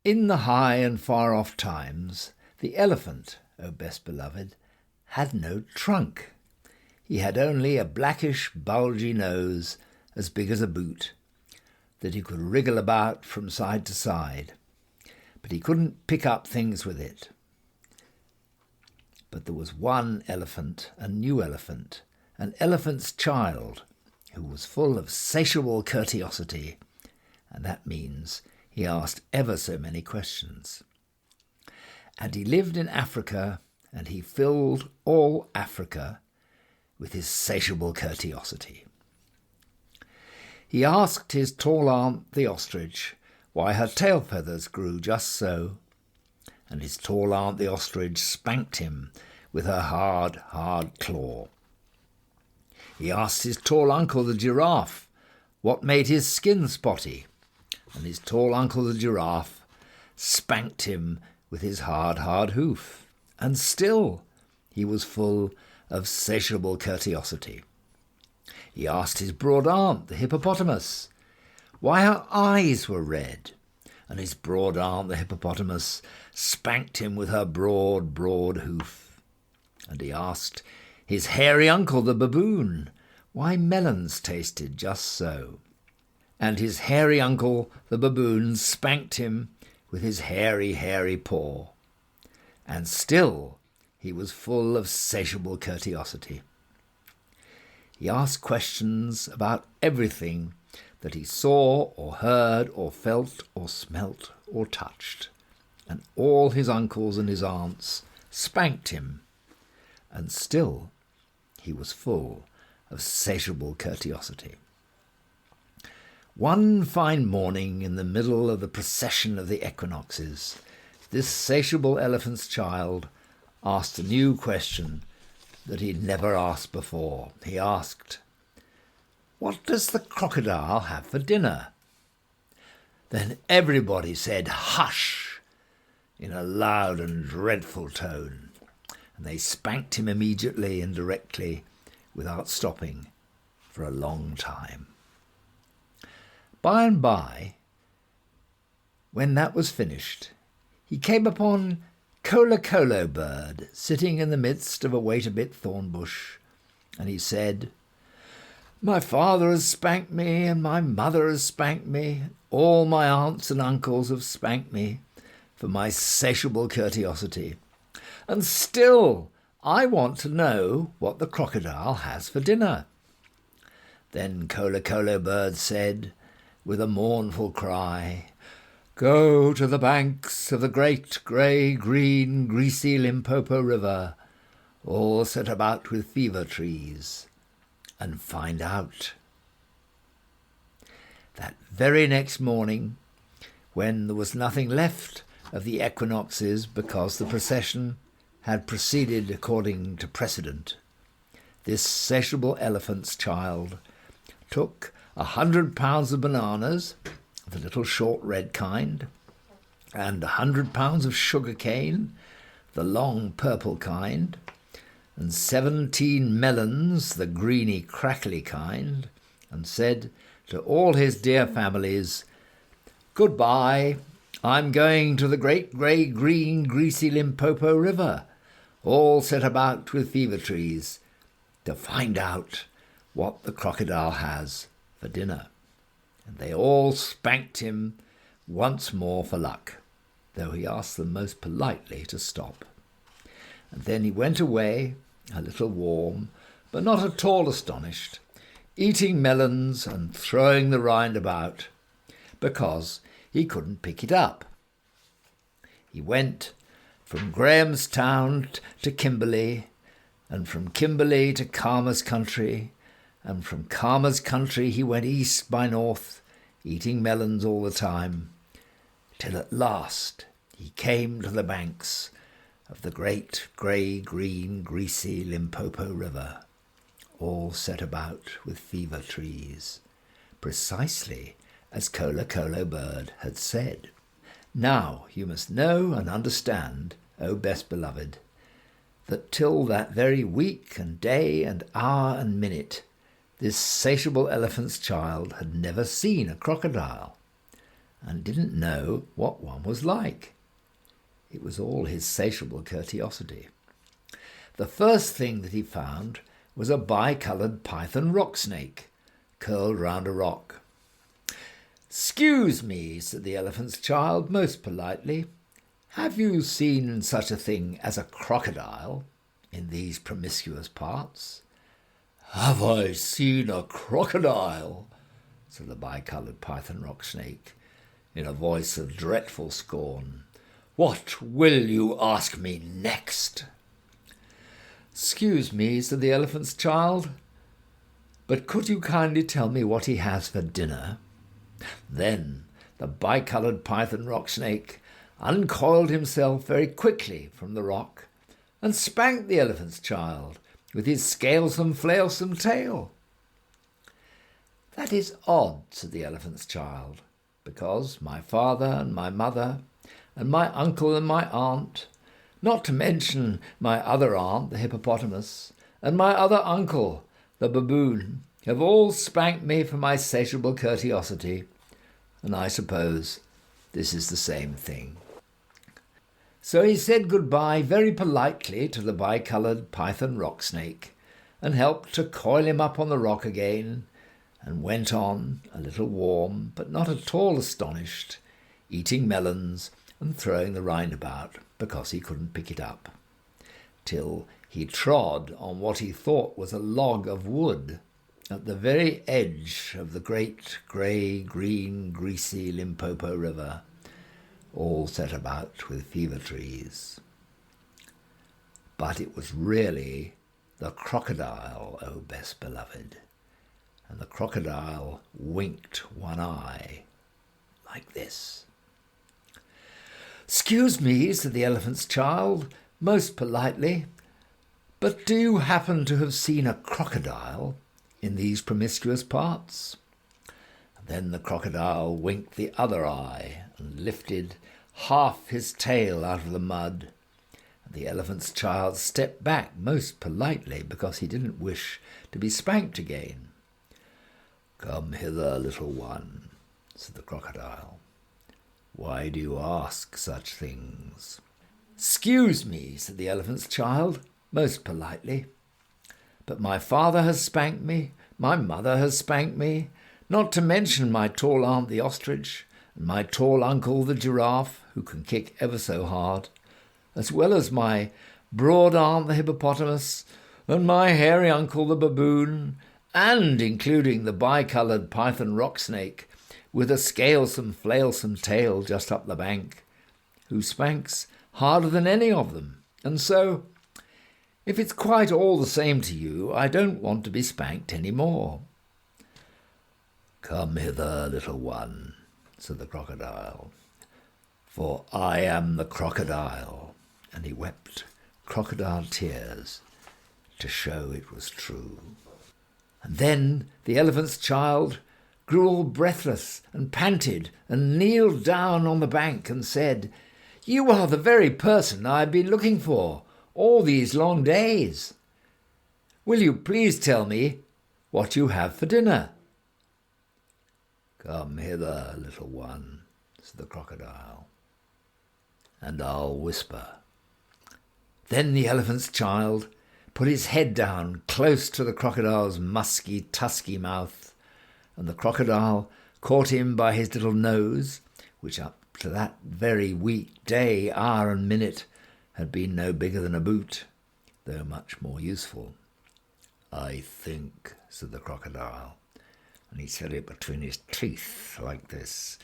In the high and far-off times, the elephant, O best beloved, had no trunk. He had only a blackish, bulgy nose as big as a boot, that he could wriggle about from side to side, but he couldn't pick up things with it. But there was one elephant, a new elephant, an elephant's child, who was full of satiable courteosity, and that means he asked ever so many questions. And he lived in Africa, and he filled all Africa with his satiable courteosity. He asked his tall aunt, the ostrich, why her tail feathers grew just so, and his tall aunt, the ostrich, spanked him with her hard, hard claw. He asked his tall uncle, the giraffe, what made his skin spotty, and his tall uncle, the giraffe, spanked him with his hard, hard hoof, and still he was full of satiable courteosity. He asked his broad aunt, the hippopotamus, why her eyes were red, and his broad aunt, the hippopotamus, spanked him with her broad, broad hoof. And he asked his hairy uncle, the baboon, why melons tasted just so, and his hairy uncle, the baboon, spanked him with his hairy, hairy paw. And still he was full of satiable courteosity. He asked questions about everything that he saw or heard or felt or smelt or touched, and all his uncles and his aunts spanked him, and still he was full of satiable courteosity. One fine morning in the middle of the procession of the equinoxes, this satiable elephant's child asked a new question that he'd never asked before. He asked, "What does the crocodile have for dinner?" Then everybody said, "Hush!" in a loud and dreadful tone, and they spanked him immediately and directly without stopping for a long time. By and by, when that was finished, he came upon Colo bird sitting in the midst of a wait-a-bit thorn bush, and he said, "My father has spanked me, and my mother has spanked me, all my aunts and uncles have spanked me for my satiable courteosity, and still I want to know what the crocodile has for dinner." Then Colo bird said, with a mournful cry, "Go to the banks of the great grey, green, greasy Limpopo River, all set about with fever trees, and find out." That very next morning, when there was nothing left of the equinoxes because the procession had proceeded according to precedent, this satiable elephant's child took 100 pounds of bananas, the little short red kind, and 100 pounds of sugar cane, the long purple kind, and 17 melons, the greeny crackly kind, and said to all his dear families, "Goodbye, I'm going to the great grey green greasy Limpopo River, all set about with fever trees, to find out what the crocodile has for dinner." And they all spanked him once more for luck, though he asked them most politely to stop. And then he went away, a little warm, but not at all astonished, eating melons and throwing the rind about, because he couldn't pick it up. He went from Grahamstown to Kimberley, and from Kimberley to Karma's country, and from Karma's country he went east by north, eating melons all the time, till at last he came to the banks of the great grey, green, greasy Limpopo River, all set about with fever trees, precisely as Colo bird had said. Now you must know and understand, O best beloved, that till that very week and day and hour and minute, this satiable elephant's child had never seen a crocodile, and didn't know what one was like. It was all his satiable curiosity. The first thing that he found was a bicoloured python rock snake, curled round a rock. "Excuse me," said the elephant's child most politely, "have you seen such a thing as a crocodile in these promiscuous parts?" "Have I seen a crocodile?" said the bicoloured python rock snake, in a voice of dreadful scorn. "What will you ask me next?" "Excuse me," said the elephant's child, "but could you kindly tell me what he has for dinner?" Then the bicoloured python rock snake uncoiled himself very quickly from the rock and spanked the elephant's child with his scalesome, flailsome tail. "That is odd," said the elephant's child, "because my father and my mother and my uncle and my aunt, not to mention my other aunt, the hippopotamus, and my other uncle, the baboon, have all spanked me for my satiable curiosity, and I suppose this is the same thing." So he said goodbye very politely to the bicoloured python rock snake, and helped to coil him up on the rock again, and went on, a little warm, but not at all astonished, eating melons and throwing the rind about because he couldn't pick it up, till he trod on what he thought was a log of wood at the very edge of the great grey, green, greasy Limpopo River, all set about with fever trees. But it was really the crocodile, O best beloved, and the crocodile winked one eye like this. "Excuse me," said the elephant's child, most politely, "but do you happen to have seen a crocodile in these promiscuous parts?" Then the crocodile winked the other eye and lifted half his tail out of the mud, and the elephant's child stepped back most politely because he didn't wish to be spanked again. "Come hither, little one," said the crocodile. "Why do you ask such things?" "Excuse me," said the elephant's child, most politely, "but my father has spanked me, my mother has spanked me, not to mention my tall aunt the ostrich, and my tall uncle the giraffe, who can kick ever so hard, as well as my broad aunt the hippopotamus, and my hairy uncle the baboon, and including the bicoloured python rock snake, with a scalesome, flailsome tail just up the bank, who spanks harder than any of them, and so, if it's quite all the same to you, I don't want to be spanked any more." "Come hither, little one," said the crocodile, "for I am the crocodile," and he wept crocodile tears to show it was true. And then the elephant's child grew all breathless and panted and kneeled down on the bank and said, "You are the very person I have been looking for all these long days. Will you please tell me what you have for dinner?" "Come hither, little one," said the crocodile, "and I'll whisper." Then the elephant's child put his head down close to the crocodile's musky, tusky mouth, and the crocodile caught him by his little nose, which up to that very week, day, hour and minute had been no bigger than a boot, though much more useful. "I think," said the crocodile, and he said it between his teeth like this,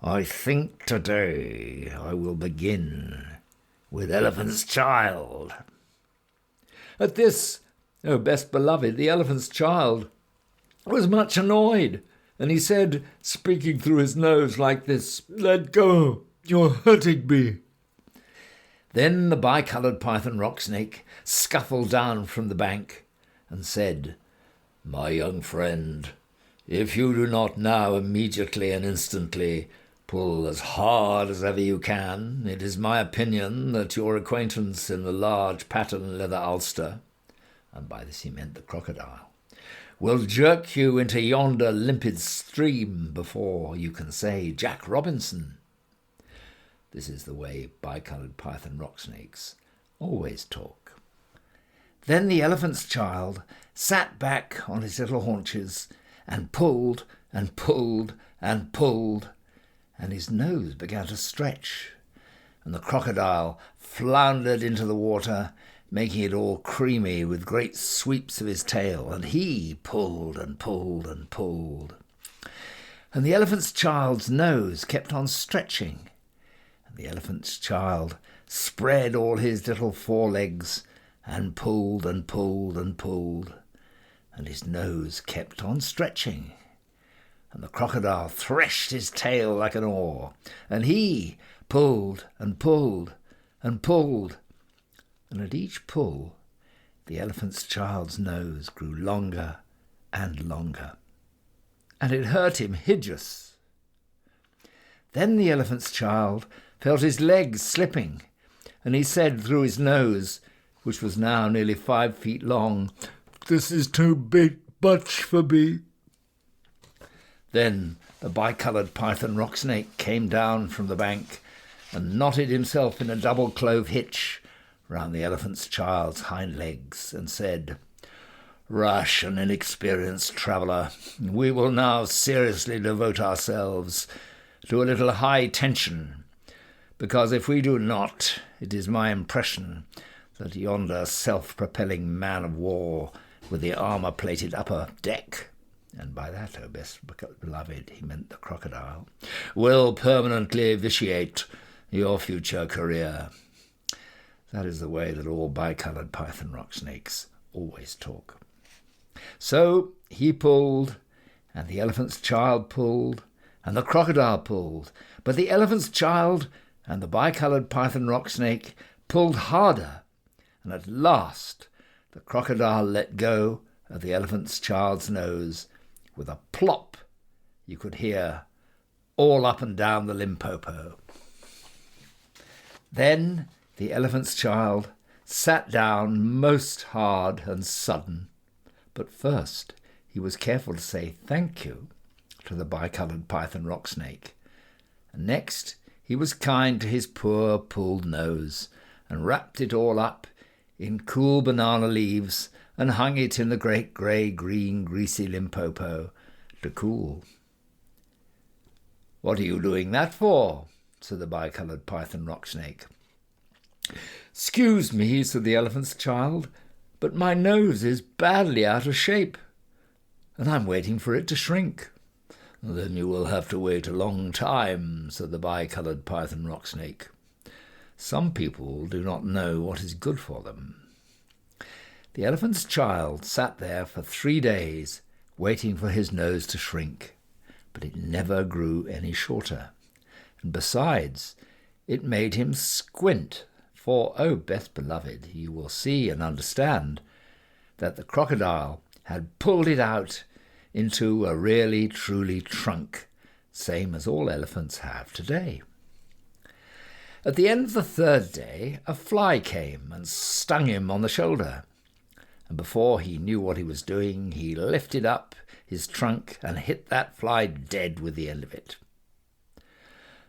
"I think today I will begin with elephant's child." At this, O best beloved, the elephant's child was much annoyed, and he said, speaking through his nose like this, "Let go, you're hurting me." Then the bicoloured python rock snake scuffled down from the bank and said, "My young friend, if you do not now immediately and instantly pull as hard as ever you can, it is my opinion that your acquaintance in the large pattern leather ulster," and by this he meant the crocodile, will jerk you into yonder limpid stream before you can say Jack Robinson. This is the way bicoloured python rock snakes always talk. Then the elephant's child sat back on his little haunches and pulled and pulled and pulled, and his nose began to stretch, and the crocodile floundered into the water, making it all creamy with great sweeps of his tail, and he pulled and pulled and pulled. And the elephant's child's nose kept on stretching, and the elephant's child spread all his little forelegs and pulled and pulled and pulled, and his nose kept on stretching. And the crocodile threshed his tail like an oar, and he pulled and pulled and pulled, and at each pull the elephant's child's nose grew longer and longer, and it hurt him hideous. Then the elephant's child felt his legs slipping, and he said through his nose, which was now nearly 5 feet long, "This is too big much for me." Then the bicoloured python rock snake came down from the bank and knotted himself in a double clove hitch round the elephant's child's hind legs and said, "Rash and inexperienced traveller, we will now seriously devote ourselves to a little high tension, because if we do not, it is my impression that yonder self-propelling man of war with the armour-plated upper deck," and by that, O best beloved, he meant the crocodile, "will permanently vitiate your future career." That is the way that all bicoloured python rock snakes always talk. So he pulled, and the elephant's child pulled, and the crocodile pulled, but the elephant's child and the bicoloured python rock snake pulled harder, and at last the crocodile let go of the elephant's child's nose with a plop you could hear all up and down the Limpopo. Then the elephant's child sat down most hard and sudden, but first he was careful to say thank you to the bicoloured python rock snake, and next he was kind to his poor pulled nose and wrapped it all up in cool banana leaves and hung it in the great grey-green greasy Limpopo to cool. "What are you doing that for?" said the bicoloured python rock snake. "Excuse me," said the elephant's child, "but my nose is badly out of shape, and I'm waiting for it to shrink." "Then you will have to wait a long time," said the bicoloured python rock snake. "Some people do not know what is good for them." The elephant's child sat there for 3 days, waiting for his nose to shrink, but it never grew any shorter. And besides, it made him squint, for, oh, best beloved, you will see and understand that the crocodile had pulled it out into a really, truly trunk, same as all elephants have today. At the end of the 3rd day, a fly came and stung him on the shoulder, and before he knew what he was doing, he lifted up his trunk and hit that fly dead with the end of it.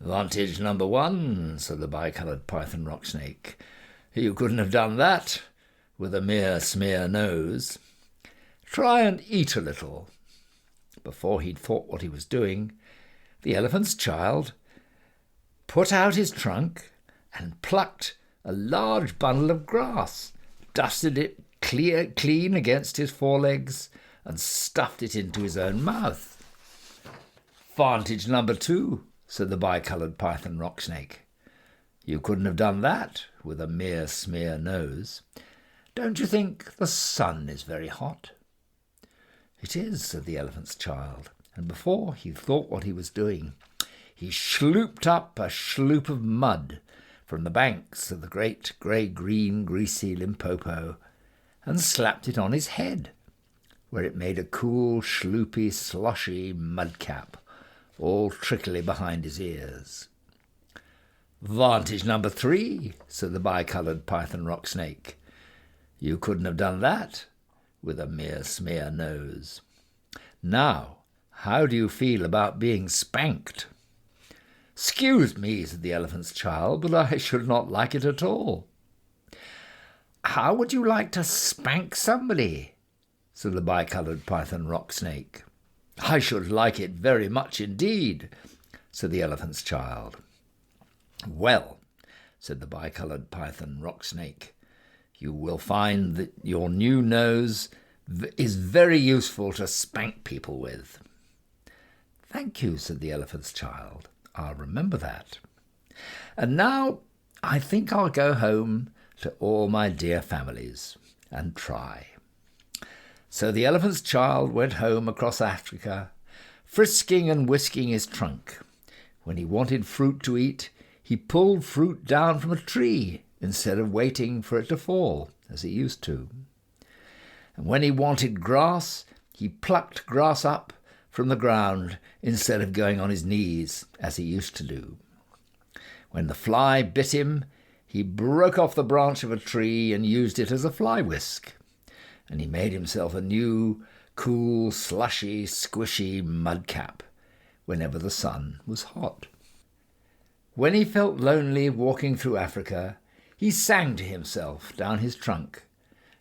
"Vantage number 1, said the bicoloured python rock snake. "You couldn't have done that with a mere smear nose. Try and eat a little." Before he'd thought what he was doing, the elephant's child put out his trunk and plucked a large bundle of grass, dusted it clean against his forelegs, and stuffed it into his own mouth. "Vantage number 2, said the bicoloured python rock snake. "You couldn't have done that with a mere smear nose. Don't you think the sun is very hot?" "It is," said the elephant's child, and before he thought what he was doing, he slooped up a sloop of mud from the banks of the great grey-green greasy Limpopo and slapped it on his head, where it made a cool, sloopy, sloshy mud-cap, all trickly behind his ears. "Vantage number 3, said the bicoloured python rock snake. "You couldn't have done that with a mere smear nose. Now, how do you feel about being spanked?" "Excuse me," said the elephant's child, "but I should not like it at all." "How would you like to spank somebody?" said the bicoloured python rock snake. "I should like it very much indeed," said the elephant's child. "Well," said the bicoloured python rock snake, "you will find that your new nose is very useful to spank people with." "Thank you," said the elephant's child. "I'll remember that. And now I think I'll go home to all my dear families and try." So the elephant's child went home across Africa, frisking and whisking his trunk. When he wanted fruit to eat, he pulled fruit down from a tree instead of waiting for it to fall, as he used to. And when he wanted grass, he plucked grass up from the ground instead of going on his knees, as he used to do. When the fly bit him, he broke off the branch of a tree and used it as a fly whisk. And he made himself a new, cool, slushy, squishy mud cap whenever the sun was hot. When he felt lonely walking through Africa, he sang to himself down his trunk,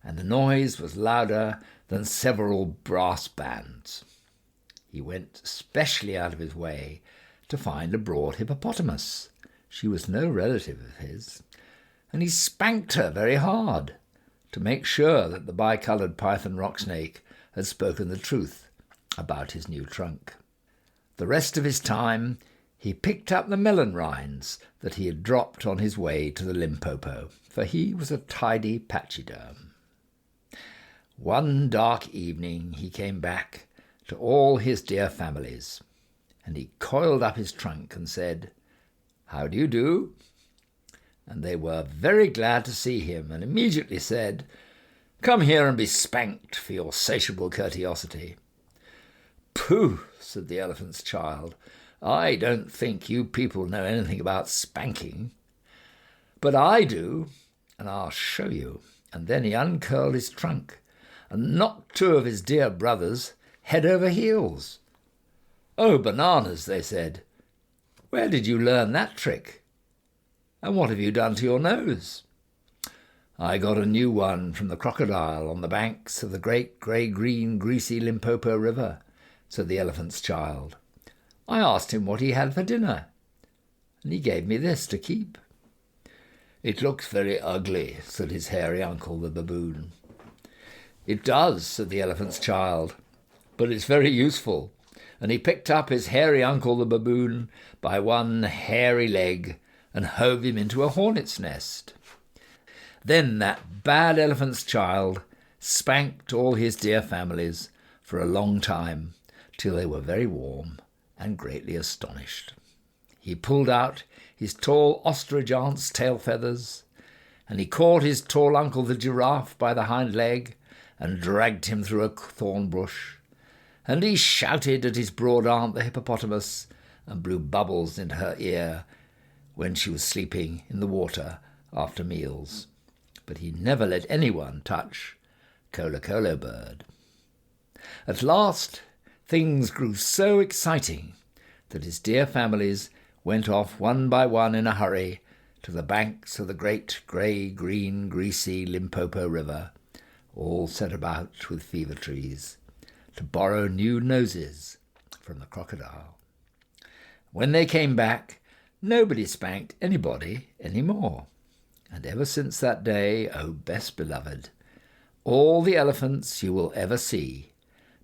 and the noise was louder than several brass bands. He went specially out of his way to find a broad hippopotamus. She was no relative of his, and he spanked her very hard to make sure that the bicoloured python rock snake had spoken the truth about his new trunk. The rest of his time he picked up the melon rinds that he had dropped on his way to the Limpopo, for he was a tidy pachyderm. One dark evening he came back to all his dear families, and he coiled up his trunk and said, "How do you do?" And they were very glad to see him, and immediately said, "Come here and be spanked for your satiable courteosity." "Pooh," said the elephant's child, "I don't think you people know anything about spanking. But I do, and I'll show you." And then he uncurled his trunk and knocked two of his dear brothers head over heels. "Oh, bananas," they said. "Where did you learn that trick? And what have you done to your nose?" "I got a new one from the crocodile on the banks of the great grey-green, greasy Limpopo River," said the elephant's child. "I asked him what he had for dinner, and he gave me this to keep." "It looks very ugly," said his hairy uncle, the baboon. "It does," said the elephant's child, "but it's very useful." And he picked up his hairy uncle, the baboon, by one hairy leg and hove him into a hornet's nest. Then that bad elephant's child spanked all his dear families for a long time, till they were very warm and greatly astonished. He pulled out his tall ostrich aunt's tail feathers, and he caught his tall uncle the giraffe by the hind leg and dragged him through a thorn bush, and he shouted at his broad aunt the hippopotamus and blew bubbles into her ear when she was sleeping in the water after meals. But he never let anyone touch Colo Bird. At last things grew so exciting that his dear families went off one by one in a hurry to the banks of the great grey-green, greasy Limpopo River, all set about with fever trees, to borrow new noses from the crocodile. When they came back, nobody spanked anybody any more. And ever since that day, O best beloved, all the elephants you will ever see,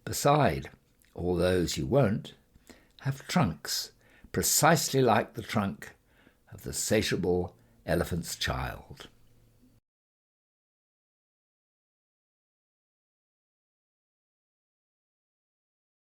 beside all those you won't, have trunks precisely like the trunk of the satiable elephant's child.